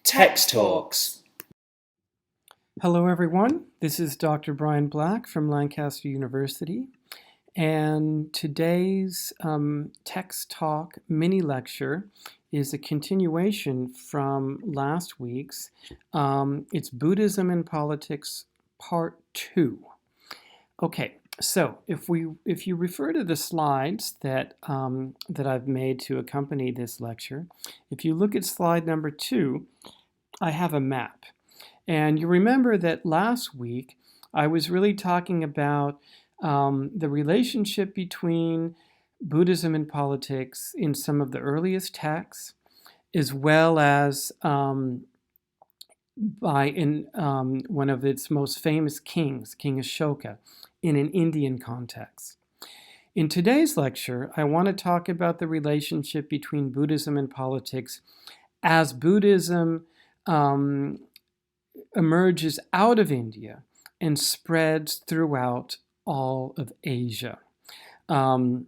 Text Talks. Hello everyone, this is Dr. Brian Black from Lancaster University, and today's Text Talk mini lecture is a continuation from last week's. It's Buddhism and Politics Part 2. Okay, so if you refer to the slides that I've made to accompany this lecture, if you look at slide number 2, I have a map. And you remember that last week I was really talking about the relationship between Buddhism and politics in some of the earliest texts, as well as one of its most famous kings, King Ashoka, in an Indian context. In today's lecture, I want to talk about the relationship between Buddhism and politics as Buddhism emerges out of India and spreads throughout all of Asia. And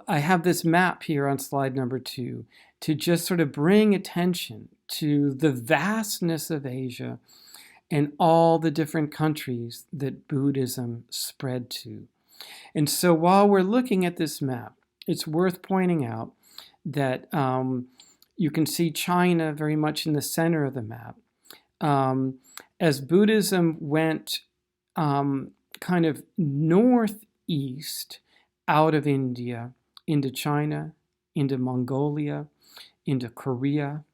I have this map here on slide number 2 to just sort of bring attention to the vastness of Asia and all the different countries that Buddhism spread to. And so while we're looking at this map, it's worth pointing out that you can see China very much in the center of the map. As Buddhism went kind of northeast out of India into China, into Mongolia, into Korea,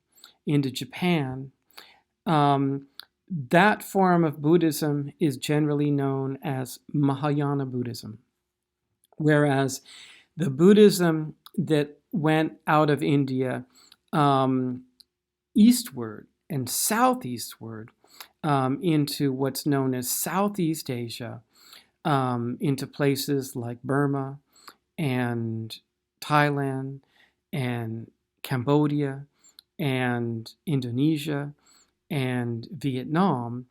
into Japan, that form of Buddhism is generally known as Mahayana Buddhism, whereas the Buddhism that went out of India eastward and southeastward into what's known as Southeast Asia, into places like Burma and Thailand and Cambodia and Indonesia and Vietnam.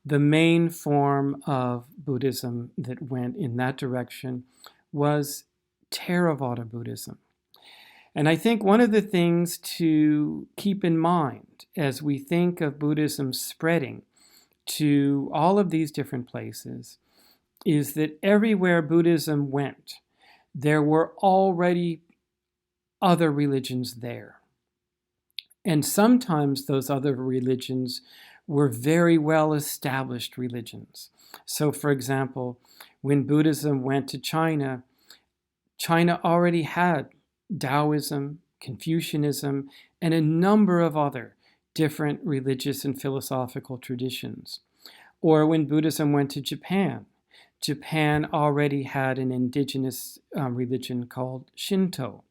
The main form of Buddhism that went in that direction was Theravada Buddhism. And I think one of the things to keep in mind as we think of Buddhism spreading to all of these different places is that everywhere Buddhism went, there were already other religions there. And sometimes those other religions were very well established religions. So for example, when Buddhism went to China, China already had Taoism, Confucianism, and a number of other different religious and philosophical traditions. Or when Buddhism went to Japan, Japan already had an indigenous religion called Shinto.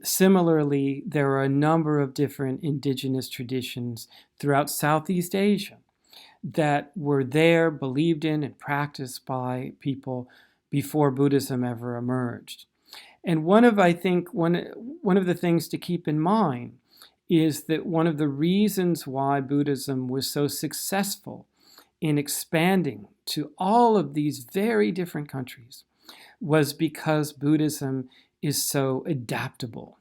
Similarly, there are a number of different indigenous traditions throughout Southeast Asia that were there, believed in, and practiced by people before Buddhism ever emerged. And one of the things to keep in mind is that one of the reasons why Buddhism was so successful in expanding to all of these very different countries was because Buddhism is so adaptable.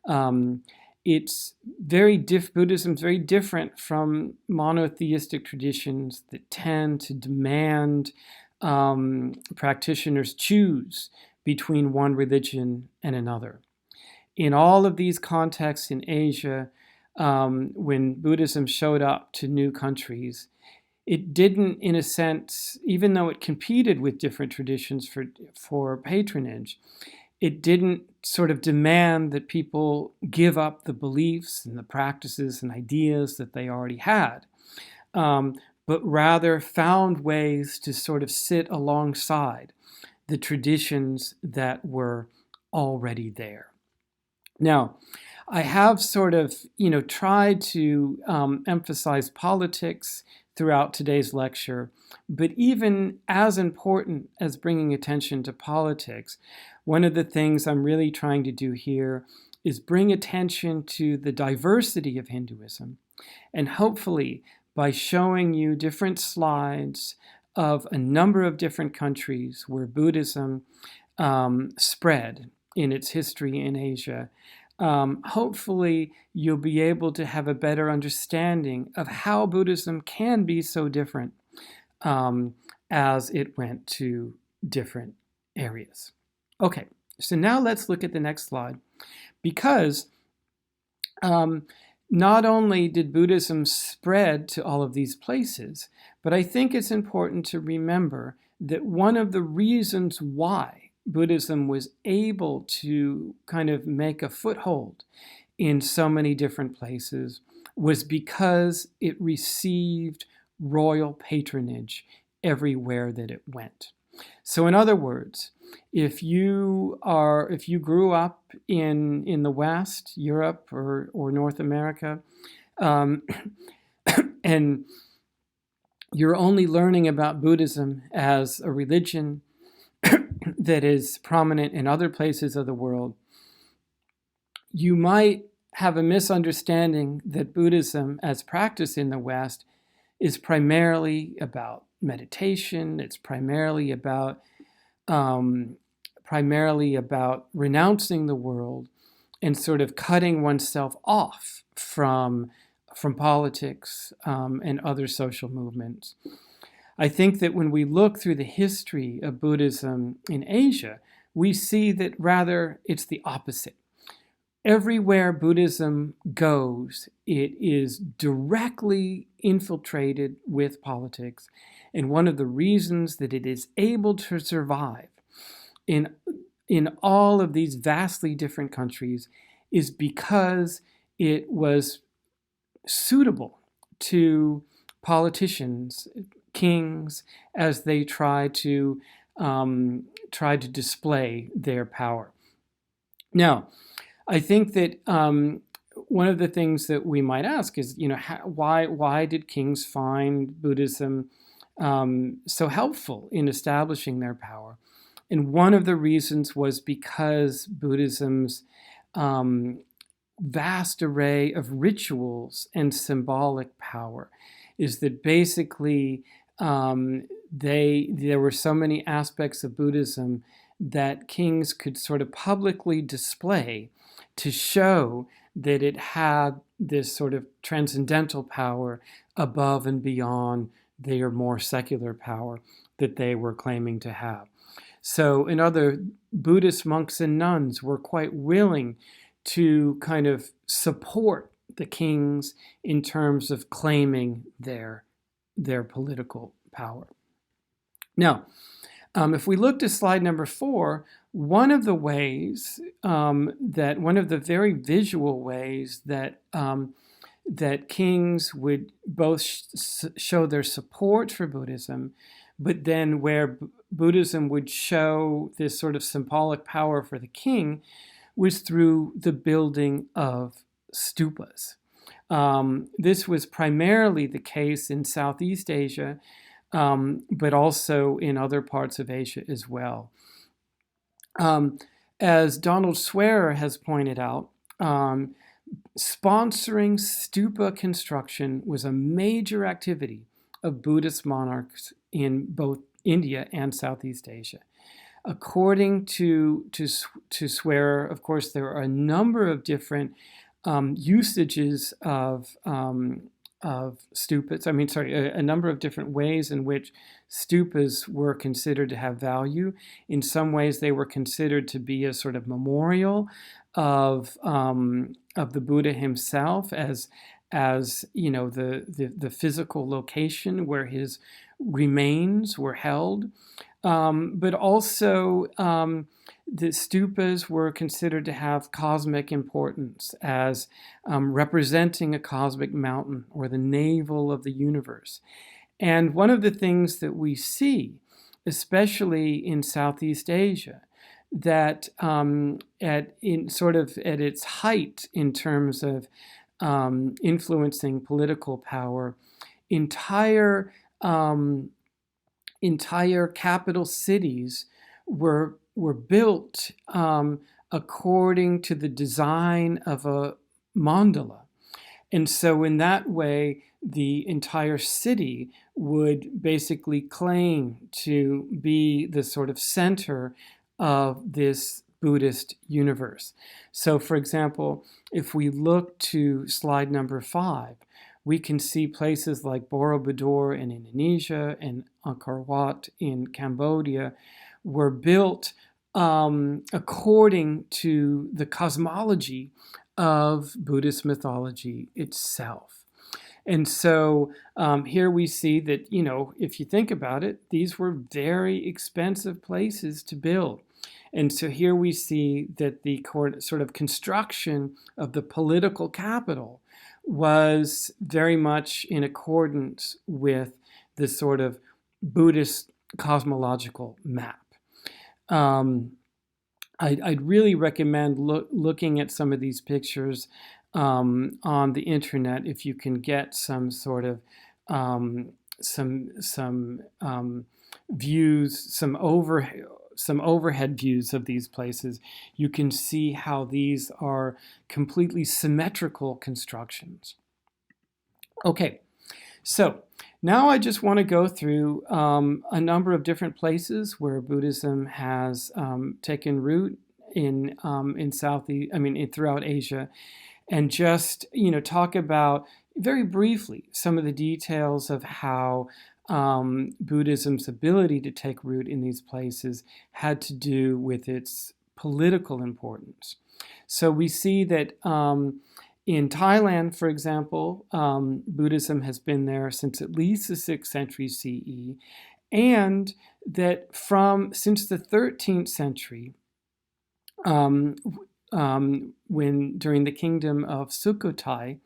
Buddhism is very different from monotheistic traditions that tend to demand practitioners choose between one religion and another. In all of these contexts in Asia, when Buddhism showed up to new countries, it didn't, in a sense, even though it competed with different traditions for patronage, it didn't sort of demand that people give up the beliefs and the practices and ideas that they already had, but rather found ways to sort of sit alongside the traditions that were already there. Now, I have sort of, tried to emphasize politics throughout today's lecture, but even as important as bringing attention to politics, one of the things I'm really trying to do here is bring attention to the diversity of Hinduism, and hopefully by showing you different slides of a number of different countries where Buddhism spread in its history in Asia, hopefully you'll be able to have a better understanding of how Buddhism can be so different as it went to different areas. Okay, so now let's look at the next slide, because not only did Buddhism spread to all of these places, but I think it's important to remember that one of the reasons why Buddhism was able to kind of make a foothold in so many different places was because it received royal patronage everywhere that it went. So in other words, if you grew up in the West, Europe or North America, and you're only learning about Buddhism as a religion that is prominent in other places of the world, you might have a misunderstanding that Buddhism as practiced in the West is primarily about meditation. It's primarily about renouncing the world and sort of cutting oneself off from politics and other social movements. I think that when we look through the history of Buddhism in Asia, we see that rather it's the opposite. Everywhere Buddhism goes, it is directly infiltrated with politics. And one of the reasons that it is able to survive in all of these vastly different countries is because it was suitable to politicians, kings, as they try to display their power. Now, I think that one of the things that we might ask is, why did kings find Buddhism so helpful in establishing their power? And one of the reasons was because Buddhism's vast array of rituals and symbolic power is that basically there were so many aspects of Buddhism that kings could sort of publicly display to show that it had this sort of transcendental power above and beyond their more secular power that they were claiming to have. So in other, Buddhist monks and nuns were quite willing to kind of support the kings in terms of claiming their political power. Now, if we look to slide number 4, one of the very visual ways that kings would both show their support for Buddhism, but then where Buddhism would show this sort of symbolic power for the king, was through the building of stupas. This was primarily the case in Southeast Asia, but also in other parts of Asia as well. As Donald Swearer has pointed out, sponsoring stupa construction was a major activity of Buddhist monarchs in both India and Southeast Asia. According to Swearer, of course, there are a number of different usages of stupas. A number of different ways in which stupas were considered to have value. In some ways, they were considered to be a sort of memorial of the Buddha himself as the physical location where his remains were held. But also, the stupas were considered to have cosmic importance as representing a cosmic mountain or the navel of the universe. And one of the things that we see, especially in Southeast Asia, that at its height in terms of influencing political power, entire capital cities were built according to the design of a mandala. And so in that way, the entire city would basically claim to be the sort of center of this Buddhist universe. So, for example, if we look to slide number 5, we can see places like Borobudur in Indonesia and Angkor Wat in Cambodia were built according to the cosmology of Buddhist mythology itself. And so here we see that, if you think about it, these were very expensive places to build. And so here we see that the sort of construction of the political capital was very much in accordance with the sort of Buddhist cosmological map. I'd really recommend looking at some of these pictures on the internet if you can get some sort of views, some overhead views of these places. You can see how these are completely symmetrical constructions. Okay, so now I just want to go through a number of different places where Buddhism has taken root throughout Asia, and just talk about very briefly some of the details of how Buddhism's ability to take root in these places had to do with its political importance. So we see that in Thailand, for example, Buddhism has been there since at least the 6th century CE, and that since the 13th century, when during the kingdom of Sukhothai,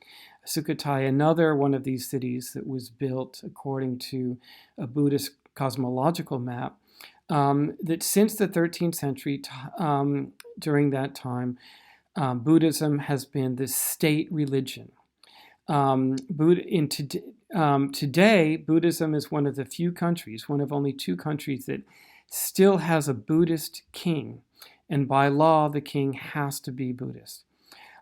another one of these cities that was built according to a Buddhist cosmological map, that since the 13th century, during that time, Buddhism has been the state religion. Today, Buddhism is one of the few countries, one of only 2 countries that still has a Buddhist king. And by law, the king has to be Buddhist.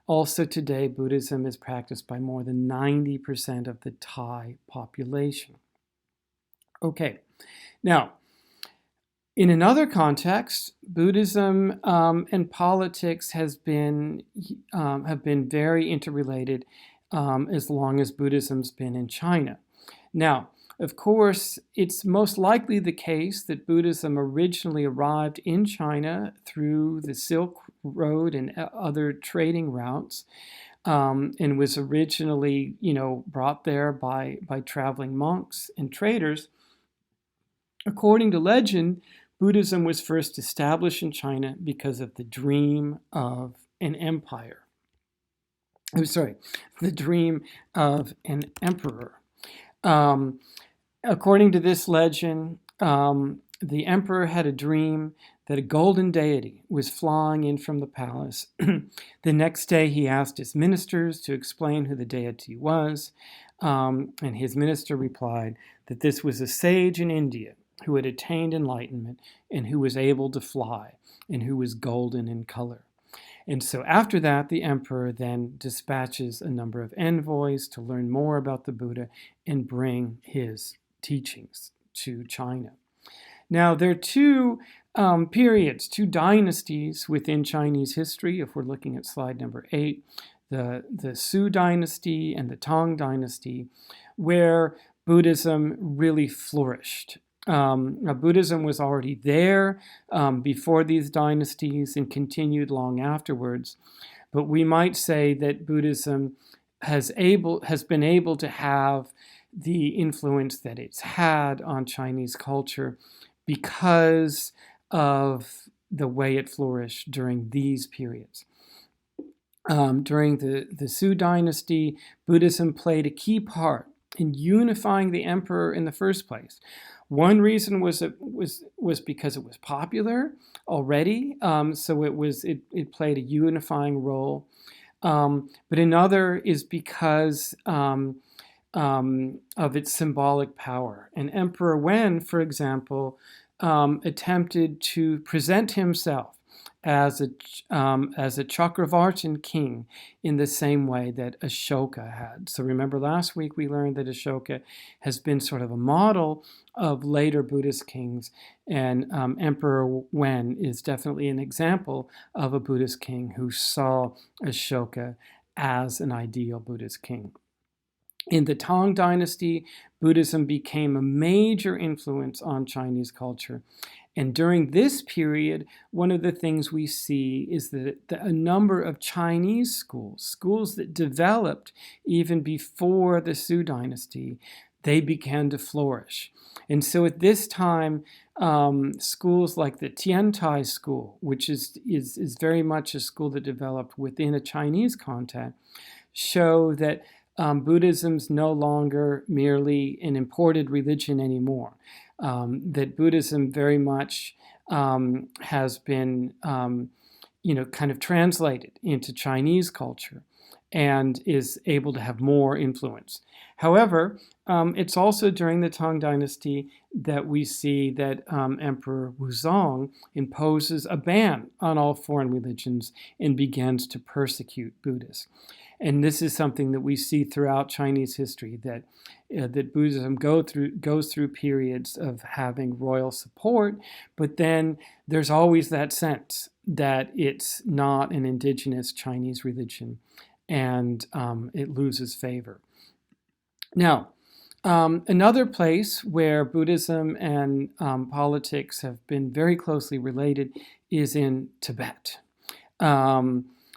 Also today, Buddhism is practiced by more than 90% of the Thai population. Okay, now, in another context, Buddhism and politics have been very interrelated as long as Buddhism's been in China. Now, of course, it's most likely the case that Buddhism originally arrived in China through the Silk Road and other trading routes, and was originally, brought there by traveling monks and traders. According to legend, Buddhism was first established in China because of the dream of an empire. The dream of an emperor. According to this legend, the emperor had a dream that a golden deity was flying in from the palace. The next day, he asked his ministers to explain who the deity was, and his minister replied that this was a sage in India who had attained enlightenment and who was able to fly and who was golden in color. And so after that, the emperor then dispatches a number of envoys to learn more about the Buddha and bring his teachings to China. Now, there are 2 periods, 2 dynasties within Chinese history. If we're looking at slide number 8, the Sui dynasty and the Tang dynasty, where Buddhism really flourished. Buddhism was already there before these dynasties and continued long afterwards. But we might say that Buddhism has been able to have the influence that it's had on Chinese culture because of the way it flourished during these periods. During the Sui dynasty, Buddhism played a key part in unifying the emperor in the first place. One reason was because it was popular already, so it played a unifying role. But another is because of its symbolic power. And Emperor Wen, for example, attempted to present himself as a Chakravartin king in the same way that Ashoka had. So remember last week we learned that Ashoka has been sort of a model of later Buddhist kings, and Emperor Wen is definitely an example of a Buddhist king who saw Ashoka as an ideal Buddhist king. In the Tang Dynasty, Buddhism became a major influence on Chinese culture. And during this period, one of the things we see is that a number of Chinese schools that developed even before the Sui Dynasty, they began to flourish. And so at this time, schools like the Tiantai school, which is very much a school that developed within a Chinese context, show that Buddhism's no longer merely an imported religion anymore. That Buddhism very much has been, kind of translated into Chinese culture and is able to have more influence. However, it's also during the Tang Dynasty that we see that Emperor Wuzong imposes a ban on all foreign religions and begins to persecute Buddhists. And this is something that we see throughout Chinese history, that Buddhism goes through periods of having royal support, but then there's always that sense that it's not an indigenous Chinese religion, and it loses favor. Now, another place where Buddhism and politics have been very closely related is in Tibet.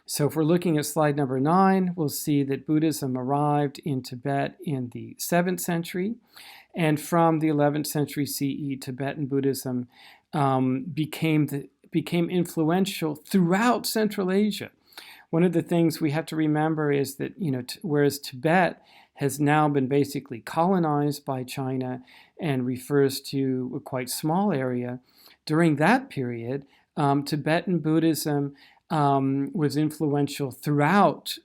So if we're looking at slide number 9, we'll see that Buddhism arrived in Tibet in the 7th century. And from the 11th century CE, Tibetan Buddhism became influential throughout Central Asia. One of the things we have to remember is that, whereas Tibet has now been basically colonized by China and refers to a quite small area, during that period, Tibetan Buddhism was influential throughout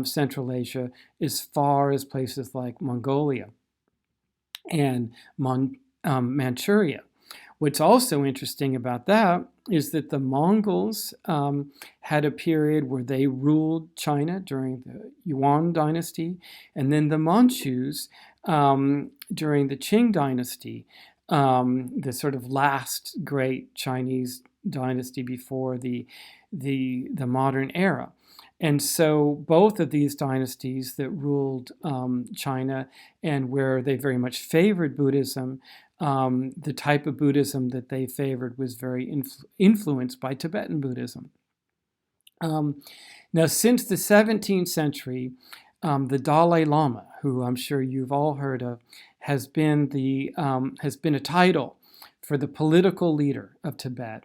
Central Asia, as far as places like Mongolia and Manchuria. What's also interesting about that is that the Mongols had a period where they ruled China during the Yuan dynasty, and then the Manchus during the Qing dynasty, the sort of last great Chinese dynasty before the modern era. And so both of these dynasties that ruled China, and where they very much favored Buddhism, the type of Buddhism that they favored was very influenced by Tibetan Buddhism. Now, since the 17th century, the Dalai Lama, who I'm sure you've all heard of, has been a title for the political leader of Tibet,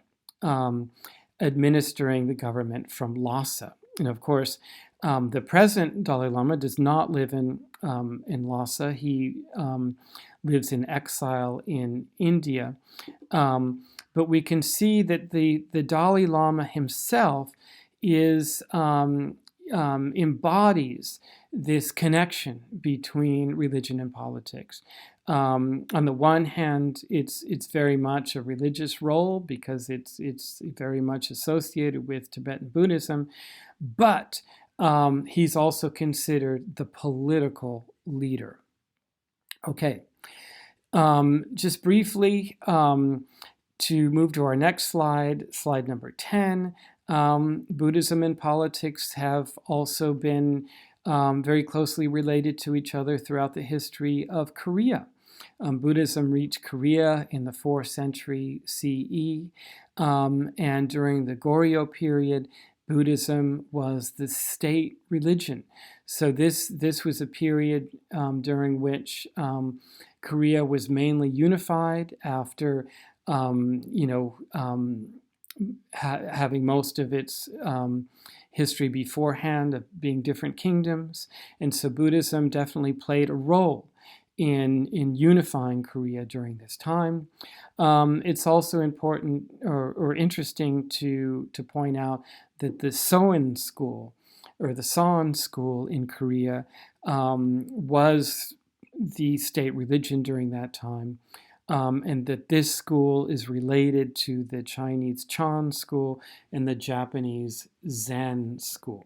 administering the government from Lhasa. And of course, the present Dalai Lama does not live in Lhasa. He lives in exile in India. But we can see that the Dalai Lama himself embodies this connection between religion and politics. On the one hand, it's very much a religious role because it's very much associated with Tibetan Buddhism, but he's also considered the political leader. Okay, just briefly to move to our next slide number 10. Buddhism and politics have also been very closely related to each other throughout the history of Korea. Buddhism reached Korea in the 4th century CE, and during the Goryeo period, Buddhism was the state religion. So this was a period during which Korea was mainly unified after having most of its history beforehand of being different kingdoms. And so Buddhism definitely played a role in unifying Korea during this time. It's also important or interesting to point out that the Soen school, or the Seon school in Korea, was the state religion during that time. and that this school is related to the Chinese Chan school and the Japanese Zen school.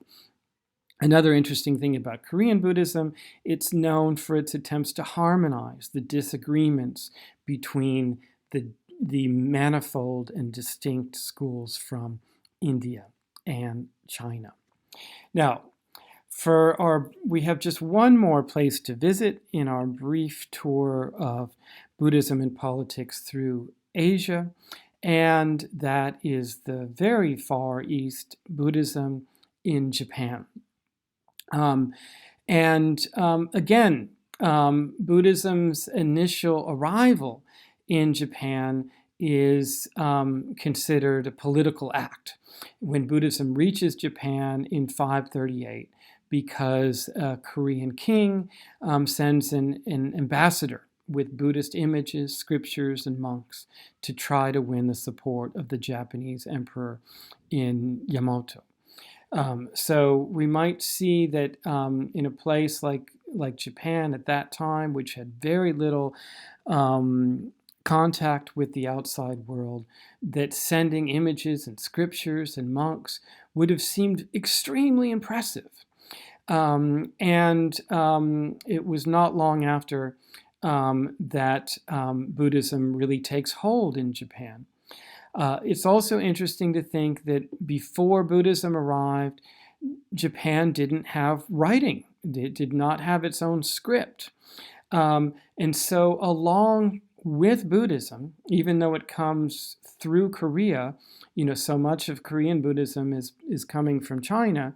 Another interesting thing about Korean Buddhism, it's known for its attempts to harmonize the disagreements between the manifold and distinct schools from India and China. Now, we have just one more place to visit in our brief tour of Buddhism and politics through Asia, and that is the very far east, Buddhism in Japan. Again, Buddhism's initial arrival in Japan is considered a political act when Buddhism reaches Japan in 538, because a Korean king sends an ambassador with Buddhist images, scriptures, and monks to try to win the support of the Japanese emperor in Yamato. So we might see that in a place like Japan at that time, which had very little contact with the outside world, that sending images and scriptures and monks would have seemed extremely impressive. It was not long after that Buddhism really takes hold in Japan. It's also interesting to think that before Buddhism arrived, Japan didn't have writing. It did not have its own script. And so along with Buddhism, even though it comes through Korea, so much of Korean Buddhism is coming from China,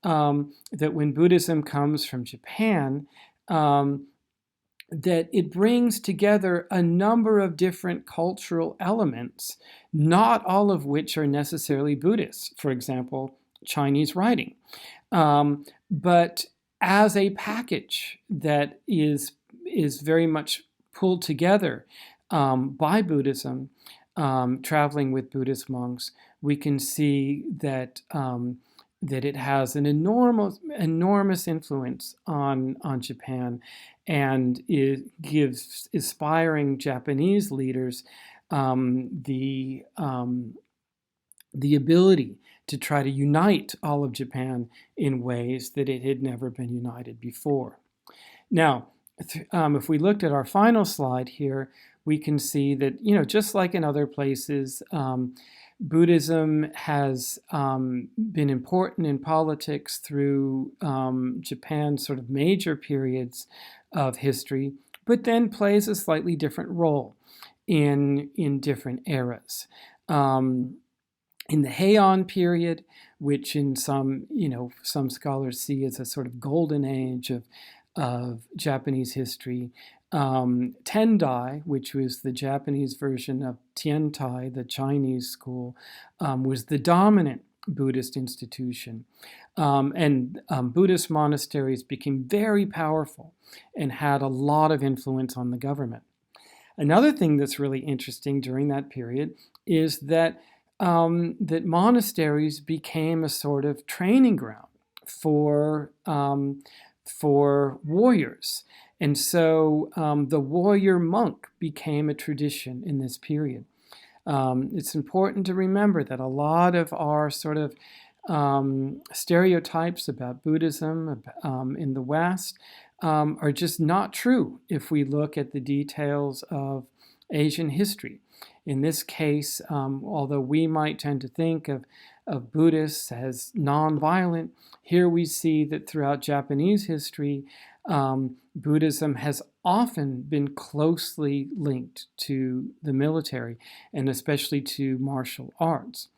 that when Buddhism comes from Japan, that it brings together a number of different cultural elements, not all of which are necessarily Buddhist. For example, Chinese writing. But as a package that is very much pulled together by Buddhism, traveling with Buddhist monks, we can see that it has an enormous influence on Japan, and it gives aspiring Japanese leaders the ability to try to unite all of Japan in ways that it had never been united before. Now, if we looked at our final slide here, we can see that, just like in other places, Buddhism has been important in politics through Japan's sort of major periods of history, but then plays a slightly different role in different eras. In the Heian period, which in some scholars see as a sort of golden age of Japanese history, Tendai, which was the Japanese version of Tiantai, the Chinese school, was the dominant Buddhist institution. Buddhist monasteries became very powerful and had a lot of influence on the government. Another thing that's really interesting during that period is that monasteries became a sort of training ground for warriors. And so the warrior monk became a tradition in this period. It's important to remember that a lot of our sort of stereotypes about Buddhism in the West are just not true if we look at the details of Asian history. In this case, although we might tend to think of Buddhists as nonviolent, here we see that throughout Japanese history, Buddhism has often been closely linked to the military, and especially to martial arts.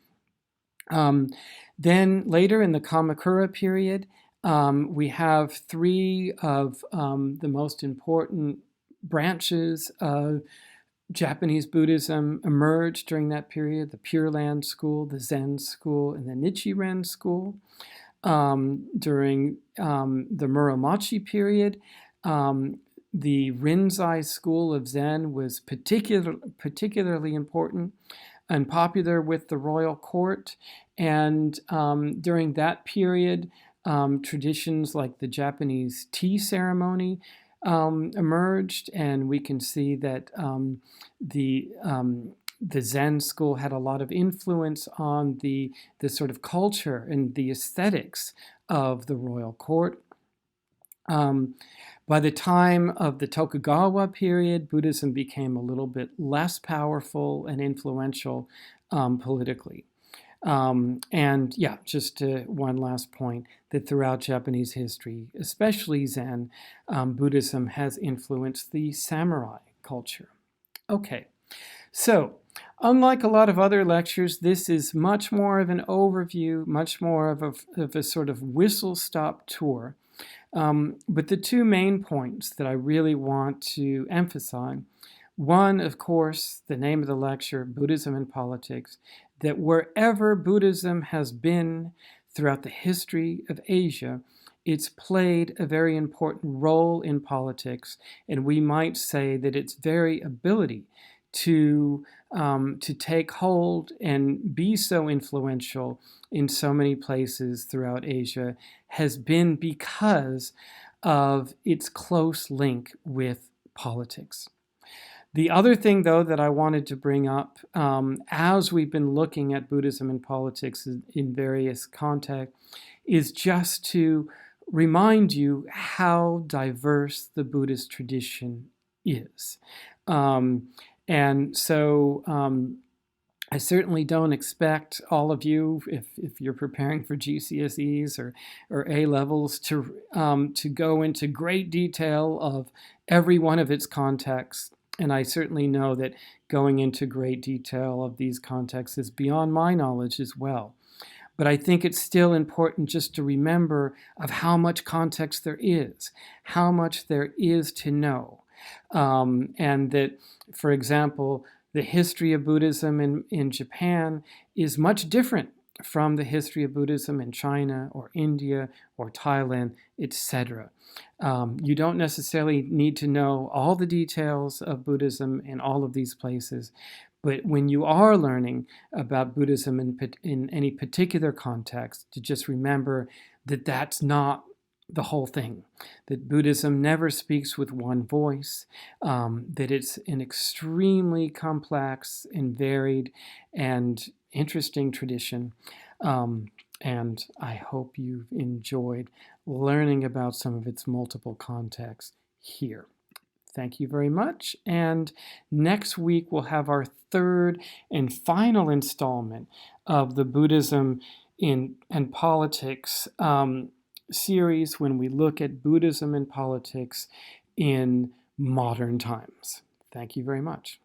Then later in the Kamakura period, we have three of the most important branches of Japanese Buddhism emerged during that period: the Pure Land school, the Zen school, and the Nichiren school. During the Muromachi period, the Rinzai school of Zen was particularly important and popular with the royal court. And during that period, traditions like the Japanese tea ceremony emerged, and we can see that the Zen school had a lot of influence on the sort of culture and the aesthetics of the royal court. By the time of the Tokugawa period, Buddhism became a little bit less powerful and influential politically. And yeah, just one last point, that throughout Japanese history, especially Zen, Buddhism has influenced the samurai culture. Okay, so unlike a lot of other lectures, this is much more of an overview, much more of a sort of whistle-stop tour. But the two main points that I really want to emphasize, one, of course, the name of the lecture, Buddhism and Politics, that wherever Buddhism has been throughout the history of Asia, it's played a very important role in politics, and we might say that its very ability to take hold and be so influential in so many places throughout Asia has been because of its close link with politics. The other thing, though, that I wanted to bring up as we've been looking at Buddhism and politics in various contexts is just to remind you how diverse the Buddhist tradition is. And so I certainly don't expect all of you, if you're preparing for GCSEs or A-levels, to go into great detail of every one of its contexts. And I certainly know that going into great detail of these contexts is beyond my knowledge as well. But I think it's still important just to remember of how much context there is, how much there is to know. And that, for example, the history of Buddhism in Japan is much different from the history of Buddhism in China or India or Thailand, etc. You don't necessarily need to know all the details of Buddhism in all of these places, but when you are learning about Buddhism in any particular context, to just remember that that's not the whole thing, that Buddhism never speaks with one voice, that it's an extremely complex and varied and interesting tradition. And I hope you've enjoyed learning about some of its multiple contexts here. Thank you very much. And next week we'll have our third and final installment of the Buddhism and Politics series, when we look at Buddhism and politics in modern times. Thank you very much.